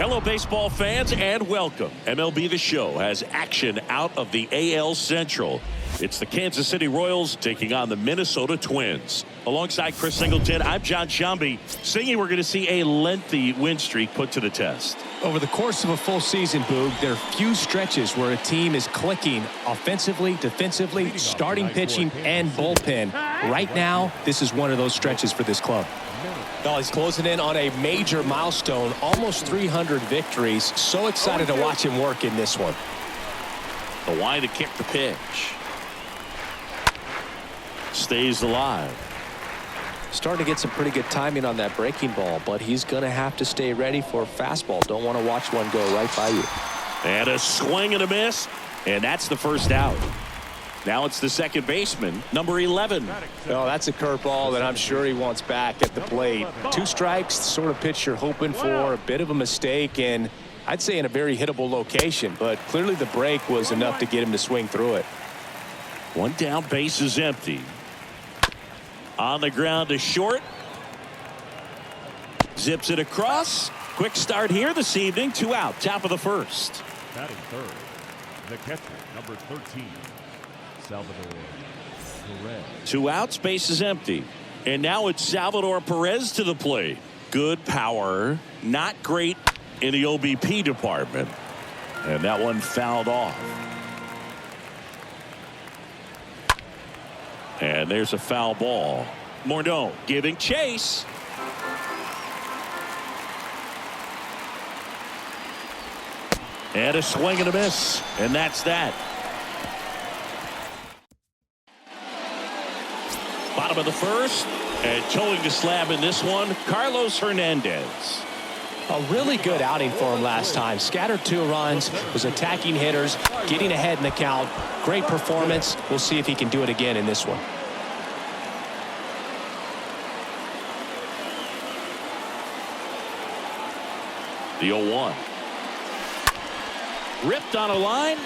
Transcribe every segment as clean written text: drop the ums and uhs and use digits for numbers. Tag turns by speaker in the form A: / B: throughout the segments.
A: Hello, baseball fans, and welcome. MLB The Show has action out of the AL Central. It's the Kansas City Royals taking on the Minnesota Twins. Alongside Chris Singleton, I'm John Shambi. Singing, we're going to see a lengthy win streak put to the test.
B: Over the course of a full season, Boog, there are few stretches where a team is clicking offensively, defensively, starting pitching, and bullpen. Right now, this is one of those stretches for this club. Well, he's closing in on a major milestone, almost 300 victories. So excited to watch him work in this one.
A: The line to kick the pitch. Stays alive.
B: Starting to get some pretty good timing on that breaking ball, but he's going to have to stay ready for a fastball. Don't want to watch one go right by you.
A: And a swing and a miss, and that's the first out. Now it's the second baseman, number 11.
B: Well, that's a curveball that I'm sure he wants back at the plate. 2 strikes, sort of pitch you're hoping for, a bit of a mistake, and I'd say in a very hittable location, but clearly the break was enough to get him to swing through it.
A: One down, base is empty. On the ground to short. Zips it across. Quick start here this evening. 2 out, top of the first.
C: Batting third, the catcher, number 13. Salvador Perez.
A: 2 outs, base is empty. And now it's Salvador Perez to the plate. Good power, not great in the OBP department. And that one fouled off. And there's a foul ball. Morneau giving chase. And a swing and a miss. And that's that. Bottom of the first, and towing the slab in this one, Carlos Hernandez.
B: A really good outing for him last time. Scattered 2 runs, was attacking hitters, getting ahead in the count. Great performance. We'll see if he can do it again in this one.
A: The 0-1. Ripped on a line.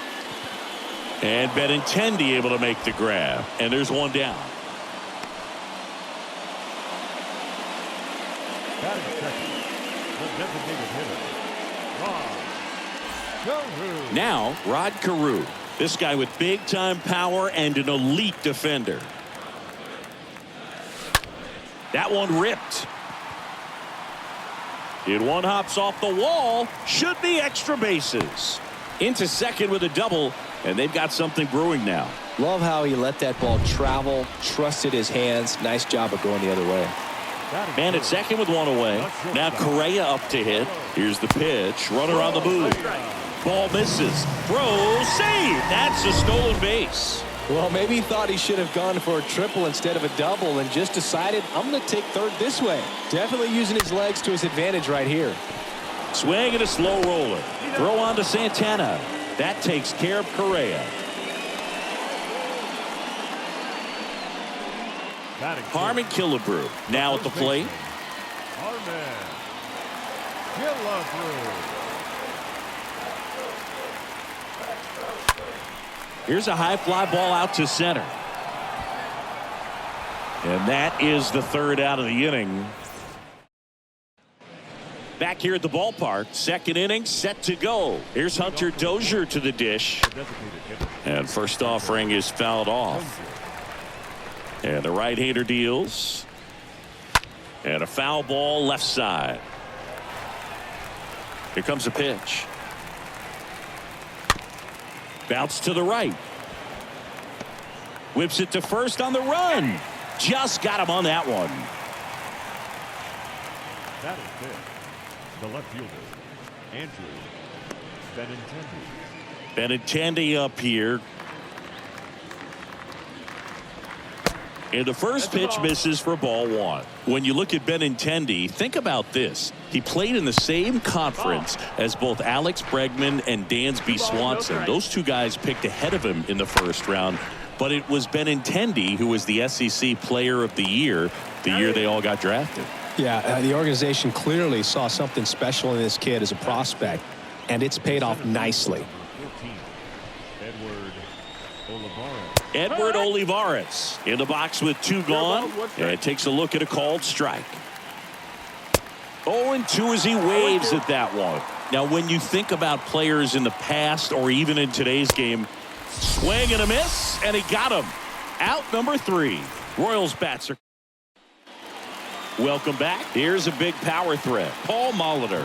A: And Benintendi able to make the grab. And there's one down.
C: Batting second, the designated hitter, Rod Carew.
A: Now, Rod Carew. This guy with big-time power and an elite defender. That one ripped. It one hops off the wall. Should be extra bases. Into second with a double, and they've got something brewing now.
B: Love how he let that ball travel, trusted his hands. Nice job of going the other way.
A: Man at second with 1 away. Now Correa up to hit. Here's the pitch. Runner on the move. Ball misses. Throw. Save. That's a stolen base.
B: Well, maybe he thought he should have gone for a triple instead of a double and just decided, I'm going to take third this way. Definitely using his legs to his advantage right here.
A: Swing and a slow roller. Throw on to Santana. That takes care of Correa. Harmon Killebrew now at the plate.
C: Harmon Killebrew.
A: Here's a high fly ball out to center. And that is the 3rd out of the inning. Back here at the ballpark, second inning set to go. Here's Hunter Dozier to the dish. And first offering is fouled off. And the right-hander deals. And a foul ball left side. Here comes a pitch. Bounce to the right. Whips it to first on the run. Just got him on that one.
C: That is fifth, the left fielder, Andrew Benintendi.
A: Benintendi up here. And the first pitch misses for ball 1. When you look at Benintendi, think about this. He played in the same conference as both Alex Bregman and Dansby Swanson. Those 2 guys picked ahead of him in the first round. But it was Benintendi who was the SEC Player of the Year the year they all got drafted.
B: Yeah, the organization clearly saw something special in this kid as a prospect, and it's paid off nicely.
C: 14, Edward Olivares.
A: Edward Olivares in the box with 2 gone. And takes a look at a called strike. 0-2 as he waves at that one. Now, when you think about players in the past or even in today's game, swing and a miss, and he got him. Out number 3. Royals bats are. Welcome back. Here's a big power threat. Paul Molitor.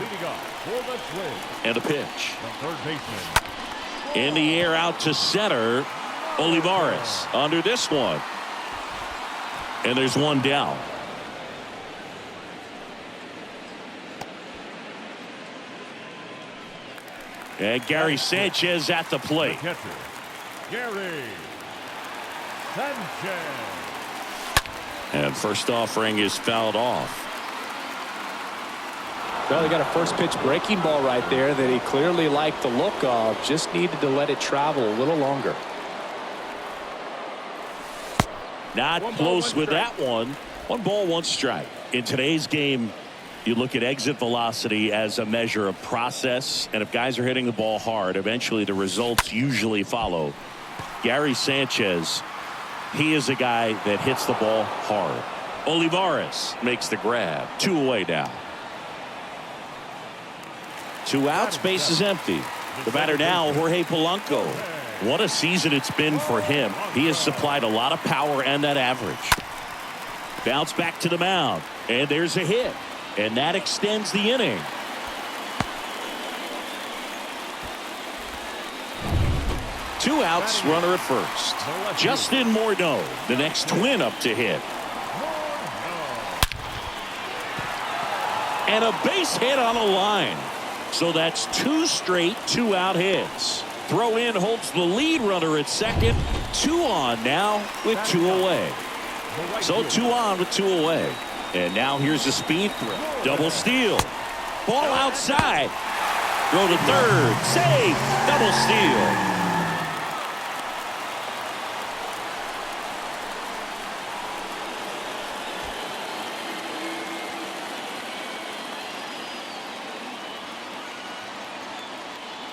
A: And a pitch. In the air out to center. Olivares under this one. And there's one down. And Gary Sanchez at the plate.
C: Gary Sanchez.
A: And first offering is fouled off.
B: Well, they got a first pitch breaking ball right there that he clearly liked the look of. Just needed to let it travel a little longer.
A: Not close with that one. 1 ball, 1 strike. In today's game, you look at exit velocity as a measure of process, and if guys are hitting the ball hard, eventually the results usually follow. Gary Sanchez, he is a guy that hits the ball hard. Olivares makes the grab. 2 away now. 2 outs, base is empty. The batter now, Jorge Polanco. What a season it's been for him. He has supplied a lot of power and that average. Bounce back to the mound, and there's a hit. And that extends the inning. Two outs, runner at first. Justin Morneau, the next twin up to hit. And a base hit on a line. So that's 2 straight 2-out hits. Throw in holds the lead runner at second. 2 on now with 2 away. So 2 on with 2 away. And now here's a speed throw. Double steal. Ball outside. Throw to third. Safe. Double steal.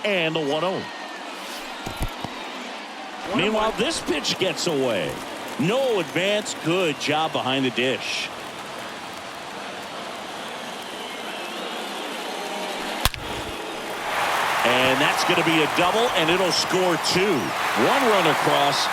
A: And the 1-0. Meanwhile, this pitch gets away. No advance. Good job behind the dish. And that's going to be a double, and it'll score 2. 1 run across.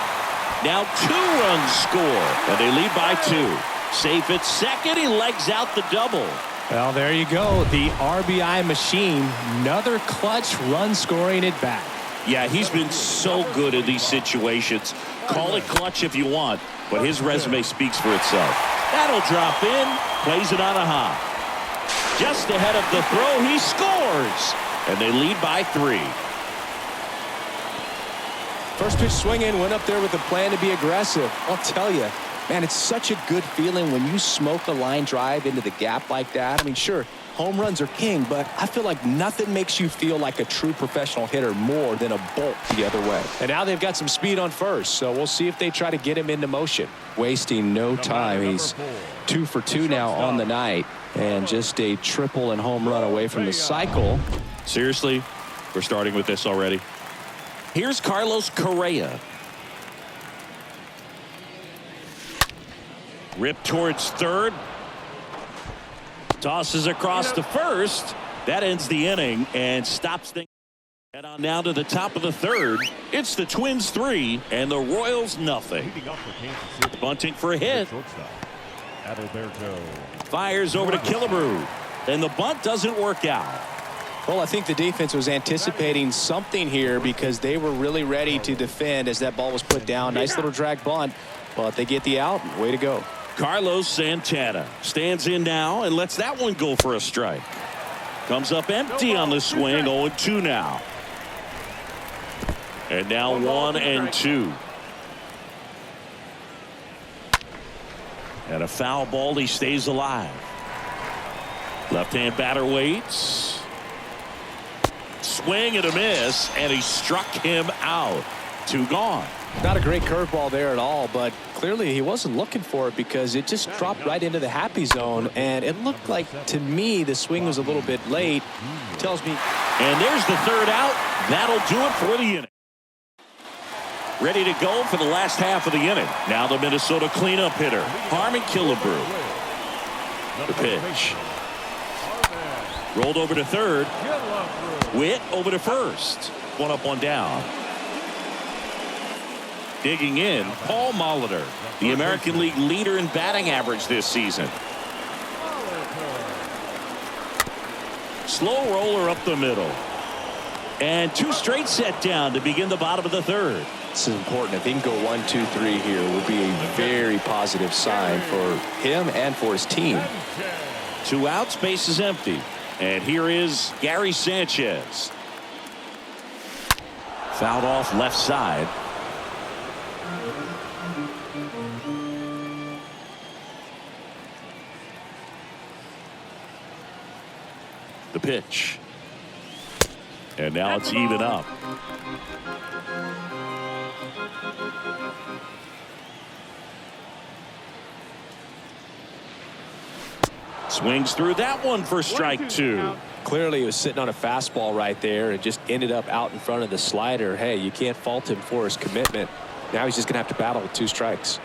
A: Now 2 runs score, and they lead by 2. Safe at second. He legs out the double.
B: Well, there you go. The RBI machine. Another clutch run scoring at bat.
A: Yeah, he's been so good in these situations. Call it clutch if you want, but his resume speaks for itself. That'll drop in. Plays it on a hop. Just ahead of the throw, he scores. And they lead by 3.
B: First pitch swinging, went up there with a plan to be aggressive. I'll tell you, man, it's such a good feeling when you smoke a line drive into the gap like that. I mean, sure, home runs are king, but I feel like nothing makes you feel like a true professional hitter more than a bolt the other way. And now they've got some speed on first, so we'll see if they try to get him into motion. Wasting no time. He's 2 for 2 now on the night, and just a triple and home run away from the cycle.
A: Seriously, we're starting with this already. Here's Carlos Correa. Rip towards third. Tosses across to first. That ends the inning and stops things. Head on now to the top of the third. It's the Twins 3 and the Royals nothing. Bunting for a hit. Fires over to Killebrew. And the bunt doesn't work out.
B: Well, I think the defense was anticipating something here because they were really ready to defend as that ball was put down. Nice little drag bunt, but they get the out. Way to go.
A: Carlos Santana stands in now and lets that one go for a strike. Comes up empty on the swing. 0-2 now. And now 1-2. And a foul ball. He stays alive. Left-hand batter waits. Swing and a miss, and he struck him out. 2 gone.
B: Not a great curveball there at all, but clearly he wasn't looking for it because it just dropped right into the happy zone, and it looked like, to me, the swing was a little bit late. Tells me.
A: And there's the 3rd out. That'll do it for the inning. Ready to go for the last half of the inning. Now the Minnesota cleanup hitter, Harmon Killebrew. The pitch. Rolled over to third. Witt over to first. One up, one down. Digging in, Paul Molitor, the American League leader in batting average this season. Slow roller up the middle. And two straight set down to begin the bottom of the third.
B: This is important. If he can go 1, 2, 3 here, will be a very positive sign for him and for his team.
A: 2 outs, base is empty. And here is Gary Sanchez. Fouled off left side. The pitch. And now it's even up. Swings through that one for strike 2.
B: Clearly he was sitting on a fastball right there and just ended up out in front of the slider. Hey, you can't fault him for his commitment. Now he's just going to have to battle with 2 strikes.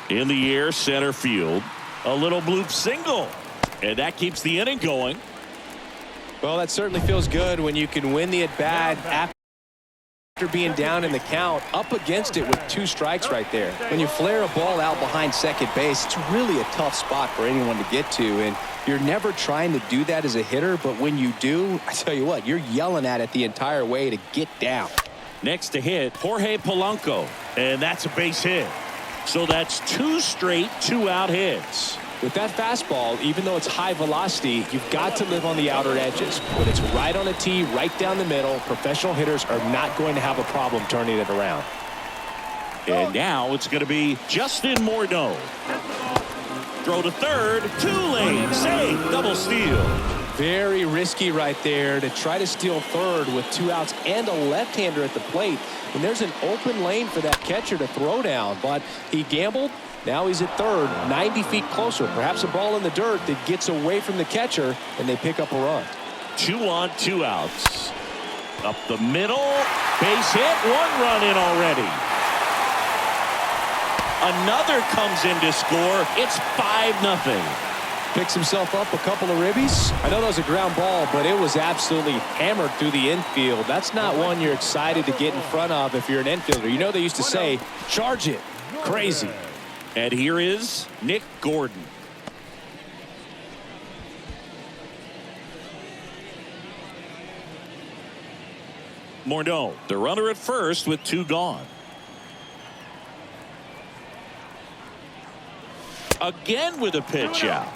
A: In the air, center field. A little bloop single. And that keeps the inning going.
B: Well, that certainly feels good when you can win the at-bat after being down in the count, up against it with 2 strikes right there. When you flare a ball out behind second base, it's really a tough spot for anyone to get to, and you're never trying to do that as a hitter, but when you do, I tell you what, you're yelling at it the entire way to get down.
A: Next to hit, Jorge Polanco, and that's a base hit. So that's 2 straight 2-out hits.
B: With that fastball, even though it's high velocity, you've got to live on the outer edges. When it's right on a tee, right down the middle, professional hitters are not going to have a problem turning it around.
A: And now it's going to be Justin Morneau. Throw to third, 2 lanes, save, double steal.
B: Very risky right there to try to steal third with 2 outs and a left-hander at the plate. And there's an open lane for that catcher to throw down, but he gambled. Now he's at third, 90 feet closer. Perhaps a ball in the dirt that gets away from the catcher, and they pick up a run.
A: 2 on, 2 outs. Up the middle, base hit, 1 run in already. Another comes in to score. It's 5-0.
B: Picks himself up a couple of ribbies. I know that was a ground ball, but it was absolutely hammered through the infield. That's not one you're excited to get in front of if you're an infielder. You know they used to say, charge it. Crazy.
A: And here is Nick Gordon. Morneau, the runner at first with 2 gone. Again with a pitch out.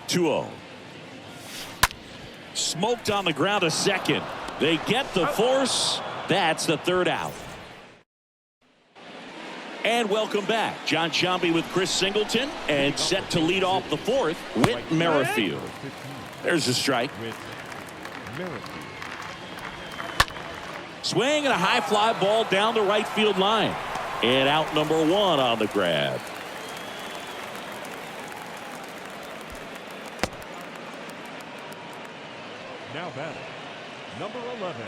A: 2-0. Smoked on the ground a second. They get the force. That's the 3rd out. And welcome back. John Sciambi with Chris Singleton, and set to lead off the 4th, Whit Merrifield. There's a strike. Swing and a high fly ball down the right field line. And out number 1 on the grab.
C: Now batting, number 11.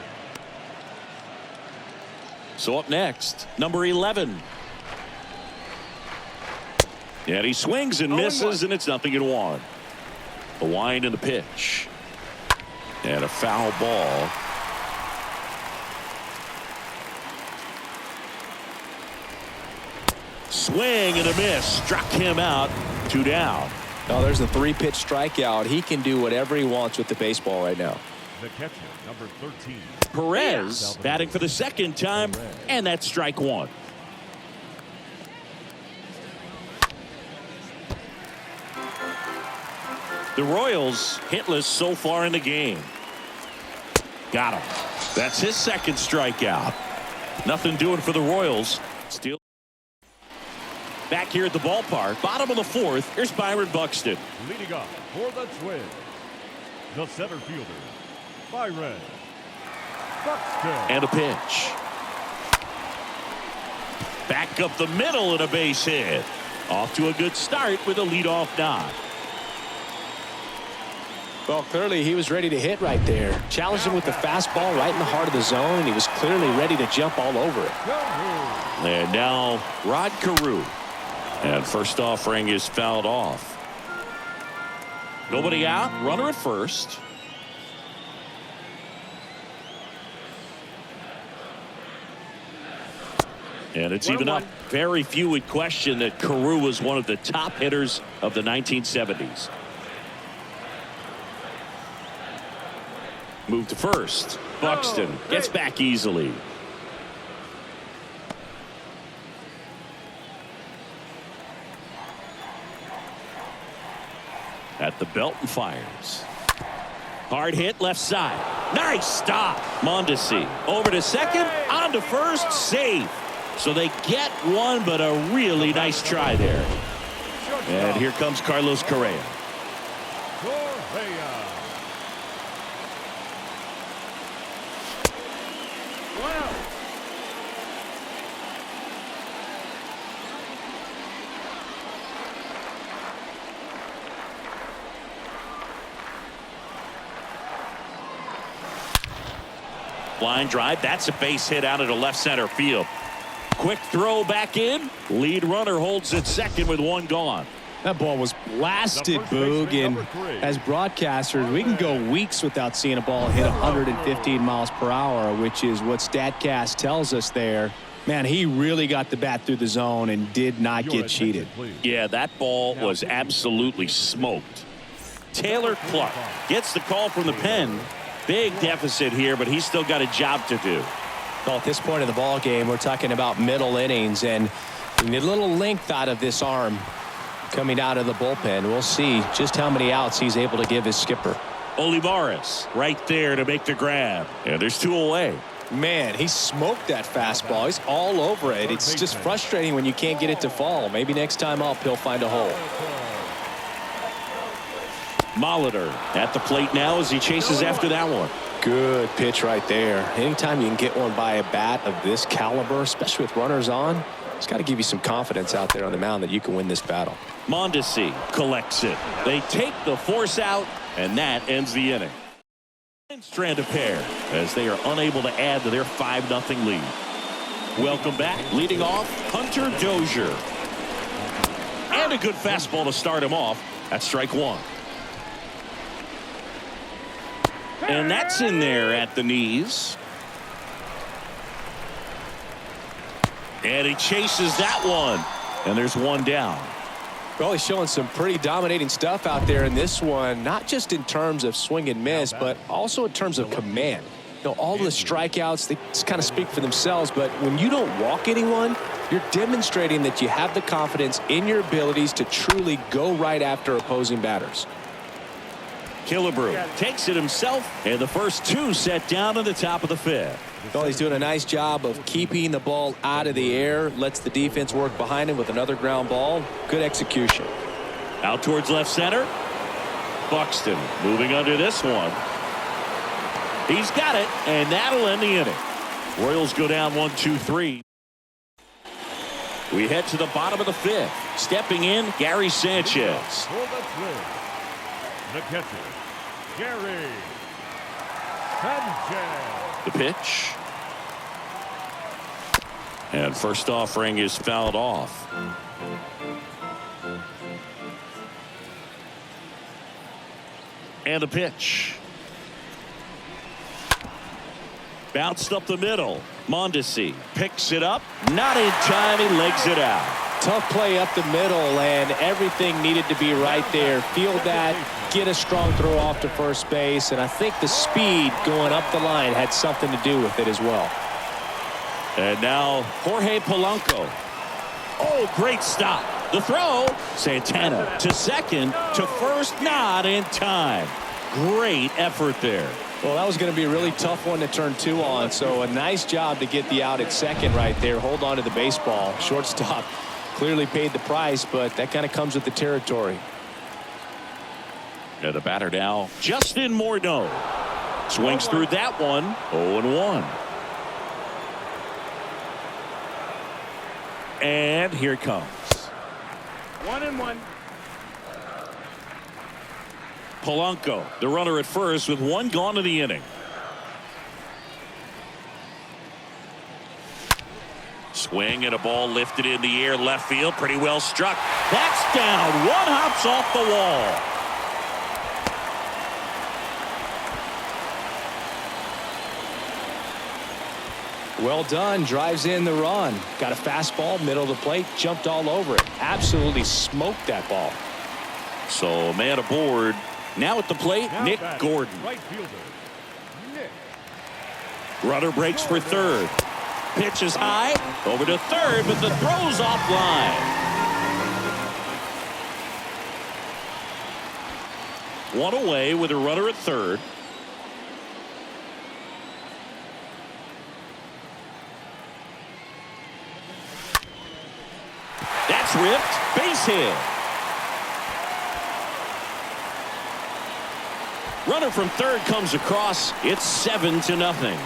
A: So up next, number 11. And he swings and misses, and it's 0-1. The wind and the pitch. And a foul ball. Swing and a miss. Struck him out. 2 down.
B: Oh, there's a 3-pitch strikeout. He can do whatever he wants with the baseball right now.
C: The catcher, number 13.
A: Perez batting for the 2nd time, and that's strike 1. The Royals hitless so far in the game. Got him. That's his 2nd strikeout. Nothing doing for the Royals. Still back here at the ballpark. Bottom of the 4th. Here's Byron Buxton.
C: Leading up for the Twins, the center fielder, Byron Buxton.
A: And a pitch. Back up the middle and a base hit. Off to a good start with a leadoff knock.
B: Well, clearly he was ready to hit right there. Challenged him with the fastball right in the heart of the zone, and he was clearly ready to jump all over it.
A: And now Rod Carew. And first offering is fouled off. Nobody out. Runner at first. And it's even up. Very few would question that Carew was one of the top hitters of the 1970s. Move to first. Buxton gets back easily. At the belt and fires. Hard hit left side. Nice stop. Mondesi over to second. On to first. Safe. So they get one, but a really nice try there. And here comes Carlos Correa. Line drive. That's a base hit out into left center field. Quick throw back in. Lead runner holds at second with one gone.
B: That ball was blasted, Boog, and as broadcasters, we can go weeks without seeing a ball hit 115 miles per hour, which is what StatCast tells us there. Man, he really got the bat through the zone and did not get cheated.
A: Yeah, that ball was absolutely smoked. Taylor Clark gets the call from the pen. Big deficit here, but he's still got a job to do.
B: Well, at this point in the ball game, we're talking about middle innings, and we need a little length out of this arm coming out of the bullpen. We'll see just how many outs he's able to give his skipper.
A: Olivares right there to make the grab, and there's two away.
B: Man, he smoked that fastball. He's all over it. It's just frustrating when you can't get it to fall. Maybe next time up he'll find a hole.
A: Molitor at the plate now as he chases after that one.
B: Good pitch right there. Anytime you can get one by a bat of this caliber, especially with runners on, it's got to give you some confidence out there on the mound that you can win this battle.
A: Mondesi collects it. They take the force out, and that ends the inning. Strand a pair as they are unable to add to their 5-0 lead. Welcome back. Leading off, Hunter Dozier. And a good fastball to start him off. That's strike one. And that's in there at the knees. And he chases that one. And there's one down.
B: Well, he's showing some pretty dominating stuff out there in this one, not just in terms of swing and miss, but also in terms of command. You know, all the strikeouts, they just kind of speak for themselves, but when you don't walk anyone, you're demonstrating that you have the confidence in your abilities to truly go right after opposing batters.
A: Killebrew takes it himself, and the first two set down in the top of the fifth.
B: Well, he's doing a nice job of keeping the ball out of the air, lets the defense work behind him with another ground ball. Good execution.
A: Out towards left center. Buxton moving under this one. He's got it, and that'll end the inning. Royals go down 1-2-3. We head to the bottom of the fifth. Stepping in, Gary Sanchez.
C: The catcher, Gary Sanchez.
A: The pitch. And first offering is fouled off. And the pitch. Bounced up the middle. Mondesi picks it up. Not in time. He legs it out.
B: Tough play up the middle, and everything needed to be right there. Field that, get a strong throw off to first base, and I think the speed going up the line had something to do with it as well.
A: And now Jorge Polanco. Oh, great stop. The throw. Santana to second, to first, not in time. Great effort there.
B: Well, that was going to be a really tough one to turn two on, so a nice job to get the out at second right there. Hold on to the baseball. Shortstop clearly paid the price, but that kind of comes with the territory.
A: And the batter now, Justin Morneau. Swings through that one. 0-1. And here it comes.
C: 1-1.
A: Polanco, the runner at first with one gone in the inning. Swing and a ball lifted in the air left field. Pretty well struck. That's down. One hops off the wall.
B: Well done. Drives in the run. Got a fastball, middle of the plate, jumped all over it. Absolutely smoked that ball.
A: So man aboard. Now at the plate,
C: Now
A: Nick
C: batting,
A: Gordon.
C: Right fielder, Nick.
A: Runner breaks for third. Pitch is high. Over to third, but the throw's offline. One away with a runner at third. That's ripped. Base hit. Runner from third comes across. It's 7-0.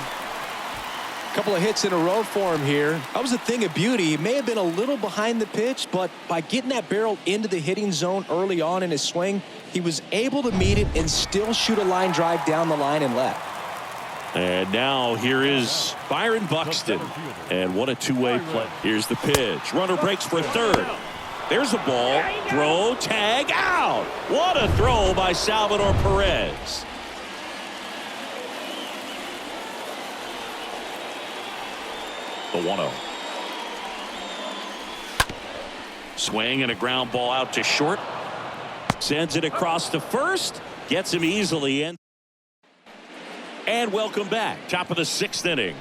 B: Couple of hits in a row for him here. That was a thing of beauty. He may have been a little behind the pitch, but by getting that barrel into the hitting zone early on in his swing, he was able to meet it and still shoot a line drive down the line and left.
A: And now here is Byron Buxton. And what a two-way play. Here's the pitch. Runner breaks for third. There's a ball. Throw, tag, out. What a throw by Salvador Perez. The 1-0. Swing and a ground ball out to short. Sends it across to first. Gets him easily in. And welcome back. Top of the 6th inning.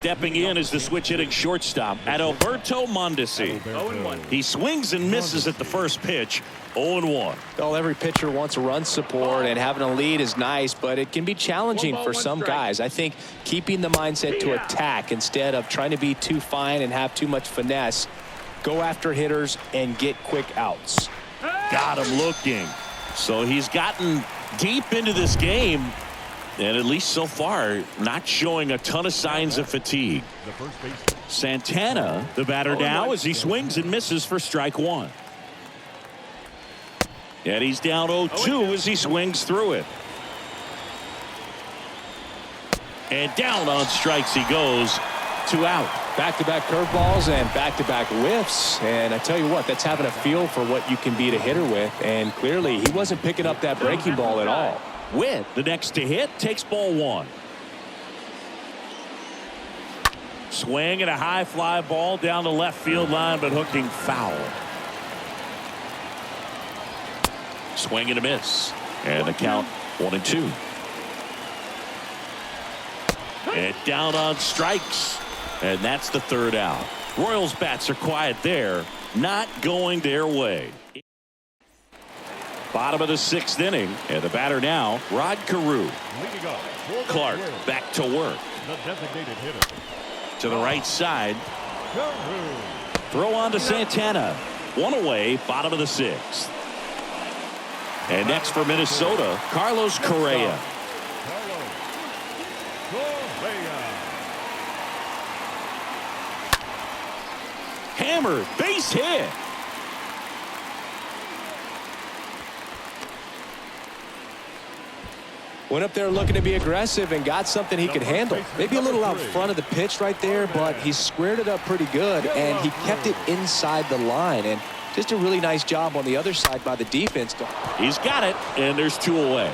A: Stepping in is the switch hitting shortstop Adalberto Mondesi. 0-1. He swings and misses at the first pitch. 0-1.
B: Well, every pitcher wants a run support, and having a lead is nice, but it can be challenging for some guys. I think keeping the mindset to attack instead of trying to be too fine and have too much finesse. Go after hitters and get quick outs.
A: Got him looking. So he's gotten deep into this game. And at least so far, not showing a ton of signs of fatigue. Santana, the batter now, as he swings and misses for strike one. And he's down 0-2 as he swings through it. And down on strikes he goes. 2 out.
B: Back-to-back curveballs and back-to-back whiffs. And I tell you what, that's having a feel for what you can beat a hitter with. And clearly, he wasn't picking up that breaking ball at all.
A: Witt, the next to hit, takes ball one. Swing and a high fly ball down the left field line, but hooking foul. Swing and a miss. And the count 1-2. And down on strikes. And that's the 3rd out. Royals bats are quiet there. Not going their way. Bottom of the 6th inning, and the batter now, Rod Carew. Clark back to work.
C: The designated hitter.
A: To the right side. Throw on to Santana. One away, bottom of the 6th. And next for Minnesota, Carlos Correa. Hammered, base hit.
B: Went up there looking to be aggressive and got something he could handle. Maybe a little out front of the pitch right there, but he squared it up pretty good, and he kept it inside the line. And just a really nice job on the other side by the defense.
A: He's got it, and there's 2 away.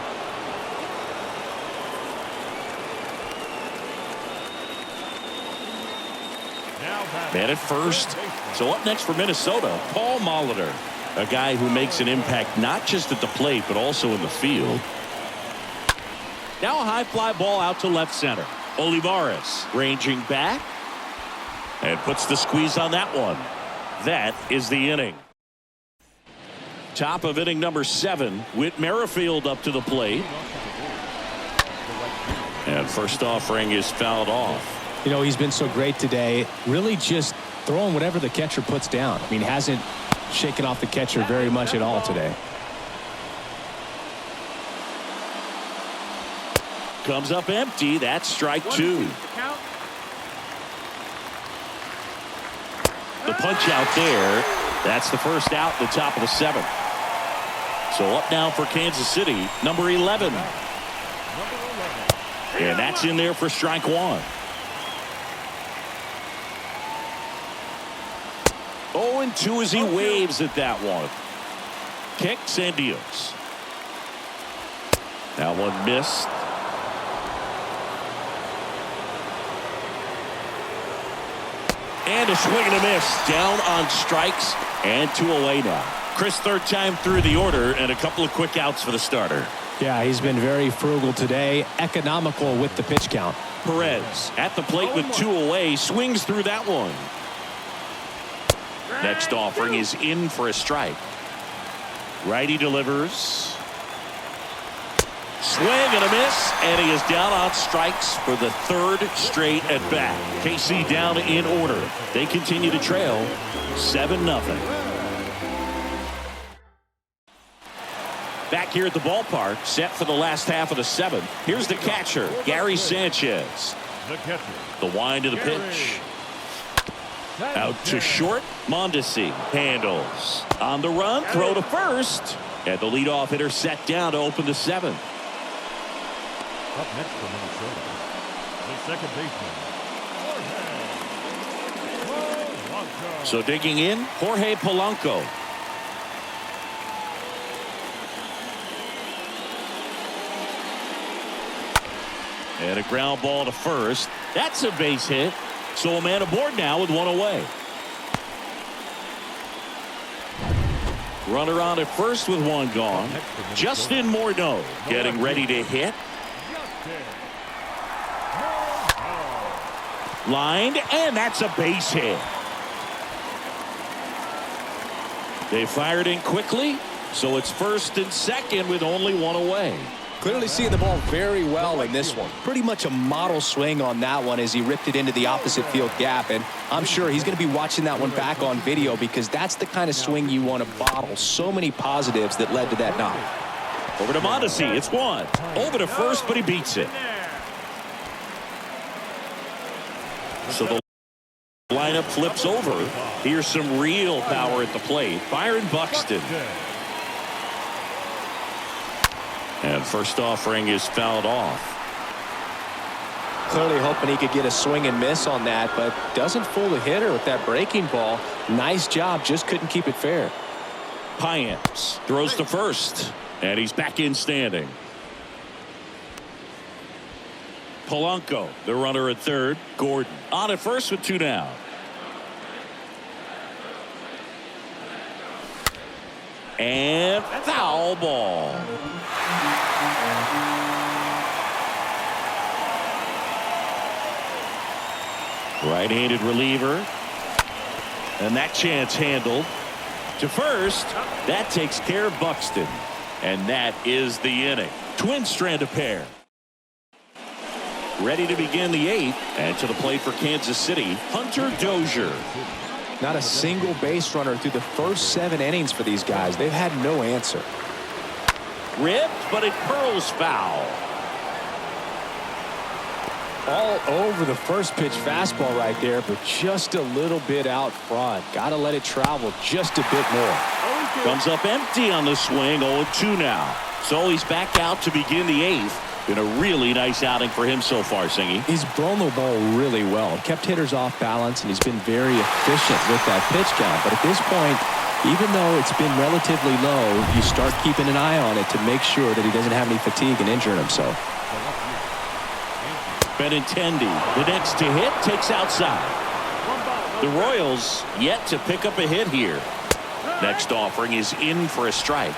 A: Man at first. So up next for Minnesota, Paul Molitor, a guy who makes an impact not just at the plate, but also in the field. Now a high fly ball out to left center. Olivares ranging back and puts the squeeze on that one. That is the inning. Top of inning number 7. Whit Merrifield up to the plate. And first offering is fouled off.
B: You know, he's been so great today. Really just throwing whatever the catcher puts down. I mean, hasn't shaken off the catcher very much at all today.
A: Comes up empty. That's strike 2. The punch out there. That's the first out, the top of the 7th. So up now for Kansas City, number 11. And that's in there for strike one. 0-2 as he waves at that one. Kicks and deals. That one missed. And a swing and a miss. Down on strikes and 2 away now. Chris, third time through the order and a couple of quick outs for the starter.
B: Yeah, he's been very frugal today. Economical with the pitch count.
A: Perez at the plate with 2 away. Swings through that one. Next offering is in for a strike. Righty delivers. Swing and a miss, and he is down on strikes for the 3rd straight at bat. KC down in order. They continue to trail 7-0. Back here at the ballpark, set for the last half of the 7th. Here's the catcher, Gary Sanchez. The wind of the pitch. Out to short, Mondesi handles. On the run, throw to first. And the leadoff hitter set down to open the 7th.
C: Up next for Minnesota, the second baseman,
A: So digging in, Jorge Polanco. And a ground ball to first. That's a base hit. So a man aboard now with 1 away. Runner on at first with 1 gone. Justin Morneau getting ready to hit. Lined, and that's a base hit. They fired in quickly, so it's first and second with only 1 away.
B: Clearly seeing the ball very well in this one. Pretty much a model swing on that one as he ripped it into the opposite field gap. And I'm sure he's going to be watching that one back on video because that's the kind of swing you want to bottle. So many positives that led to that knock.
A: Over to Mondesi. It's 1. Over to first, but he beats it. So the lineup flips over. Here's some real power at the plate. Byron Buxton. And first offering is fouled off.
B: Clearly hoping he could get a swing and miss on that, but doesn't fool the hitter with that breaking ball. Nice job, just couldn't keep it fair.
A: Payams throws to first, and he's back in standing. Polanco, the runner at third. Gordon on at first with 2 down. And foul ball. Right-handed reliever. And that chance handled. To first. That takes care of Buxton. And that is the inning. Twin strand of pair. Ready to begin the 8th. And to the plate for Kansas City, Hunter Dozier.
B: Not a single base runner through the first 7 innings for these guys. They've had no answer.
A: Ripped, but it curls foul.
B: All over the first pitch fastball right there, but just a little bit out front. Got to let it travel just a bit more.
A: Comes up empty on the swing. 0-2 now. So he's back out to begin the 8th. Been a really nice outing for him so far, Singy.
B: He's thrown the ball really well. Kept hitters off balance, and he's been very efficient with that pitch count. But at this point, even though it's been relatively low, you start keeping an eye on it to make sure that he doesn't have any fatigue and injuring himself.
A: Benintendi, the next to hit, takes outside. The Royals yet to pick up a hit here. Next offering is in for a strike.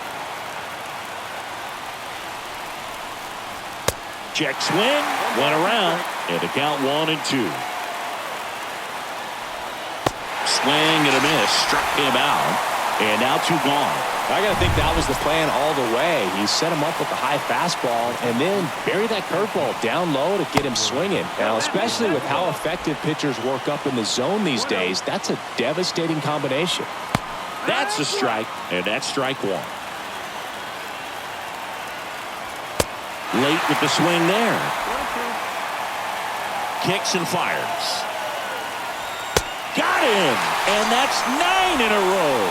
A: Check swing, went around, and the count 1-2. Swing and a miss, struck him out, and now 2 gone.
B: I got to think that was the plan all the way. He set him up with the high fastball and then buried that curveball down low to get him swinging. Now, especially with how effective pitchers work up in the zone these days, that's a devastating combination.
A: That's a strike, and that's strike 1. Late with the swing there. Kicks and fires. Got him! And that's 9 in a row.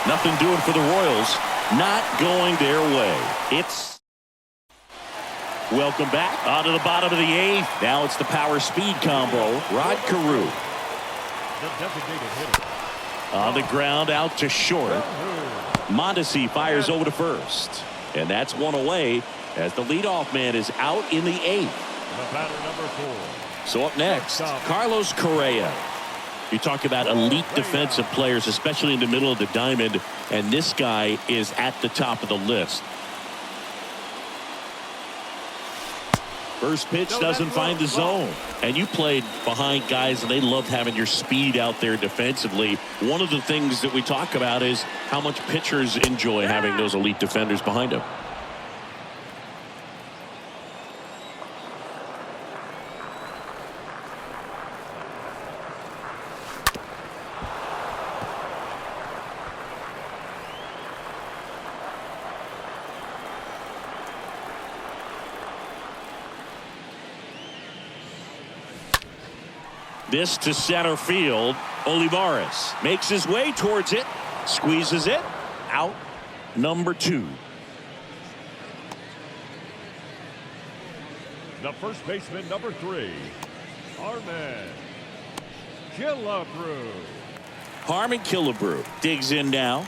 A: Nothing doing for the Royals. Not going their way. It's welcome back onto the bottom of the 8th. Now it's the power speed combo. Rod Carew
C: The designated hitter.
A: on the ground out to short. Mondesi fires over to first. And that's one away as the leadoff man is out in the 8th.
C: The batter number 4.
A: So up next, Carlos Correa. You talk about elite defensive players, especially in the middle of the diamond, and this guy is at the top of the list. First pitch doesn't find the zone. And you played behind guys, and they loved having your speed out there defensively. One of the things that we talk about is how much pitchers enjoy having those elite defenders behind them. This to center field. Olivares makes his way towards it. Squeezes it. Out number 2.
C: The first baseman number 3. Harmon Killebrew.
A: Harmon Killebrew digs in now.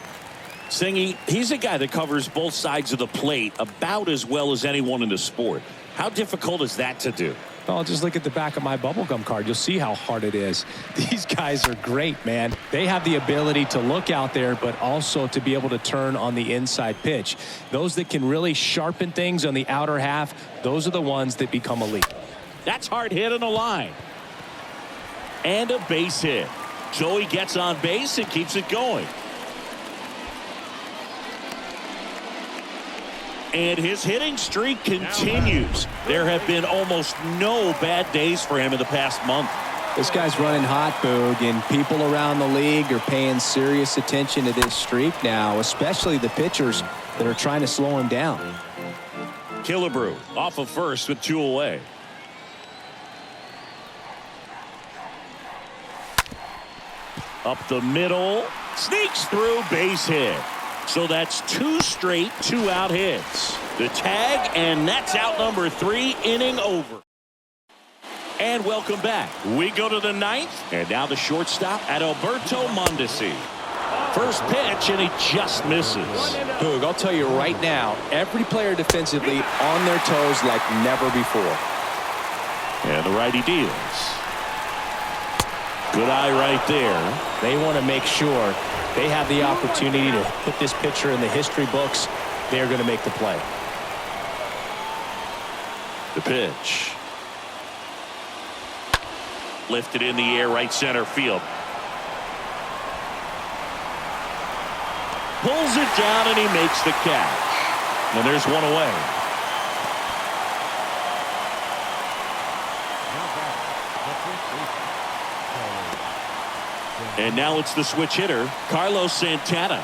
A: Singy, he's a guy that covers both sides of the plate about as well as anyone in the sport. How difficult is that to do?
B: Well, just look at the back of my bubblegum card. You'll see how hard it is. These guys are great, man. They have the ability to look out there, but also to be able to turn on the inside pitch. Those that can really sharpen things on the outer half, those are the ones that become elite.
A: That's hard hit on the line. And a base hit. So he gets on base and keeps it going. And his hitting streak continues. There have been almost no bad days for him in the past month.
D: This guy's running hot, Boog, and people around the league are paying serious attention to this streak now, especially the pitchers that are trying to slow him down.
A: Killebrew off of first with 2 away. Up the middle. Sneaks through, base hit. So that's 2 straight 2-out hits. The tag, and that's out number 3, inning over. And welcome back. We go to the 9th, and now the shortstop at Alberto Mondesi. First pitch, and he just misses.
D: Boog, I'll tell you right now, every player defensively on their toes like never before.
A: And the righty deals. Good eye right there.
B: They want to make sure they have the opportunity to put this pitcher in the history books. They're going to make the play.
A: The pitch. Lifted in the air, right center field. Pulls it down, and he makes the catch. And there's 1 away. And now it's the switch hitter, Carlos Santana.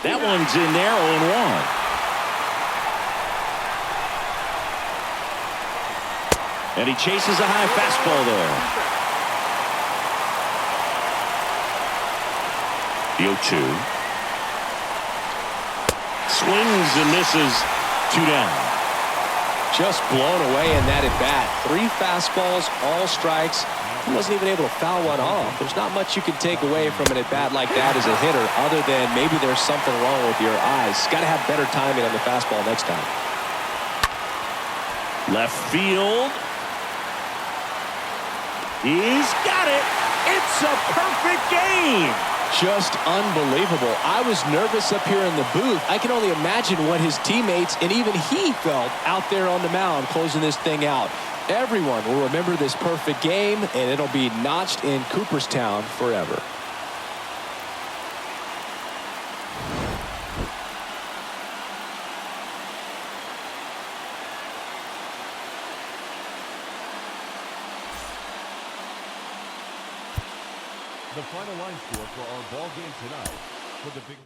A: That one's in there, 0-1. And he chases a high fastball there. The 0-2. Swings and misses. 2 down.
D: Just blown away in that at-bat. 3 fastballs, all strikes. He wasn't even able to foul one off. There's not much you can take away from an at-bat like that as a hitter other than maybe there's something wrong with your eyes. Got to have better timing on the fastball next time.
A: Left field. He's got it. It's a perfect game.
D: Just unbelievable. I was nervous up here in the booth. I can only imagine what his teammates and even he felt out there on the mound closing this thing out. Everyone will remember this perfect game, and it'll be notched in Cooperstown forever.
C: The final line score for our ball game tonight for the big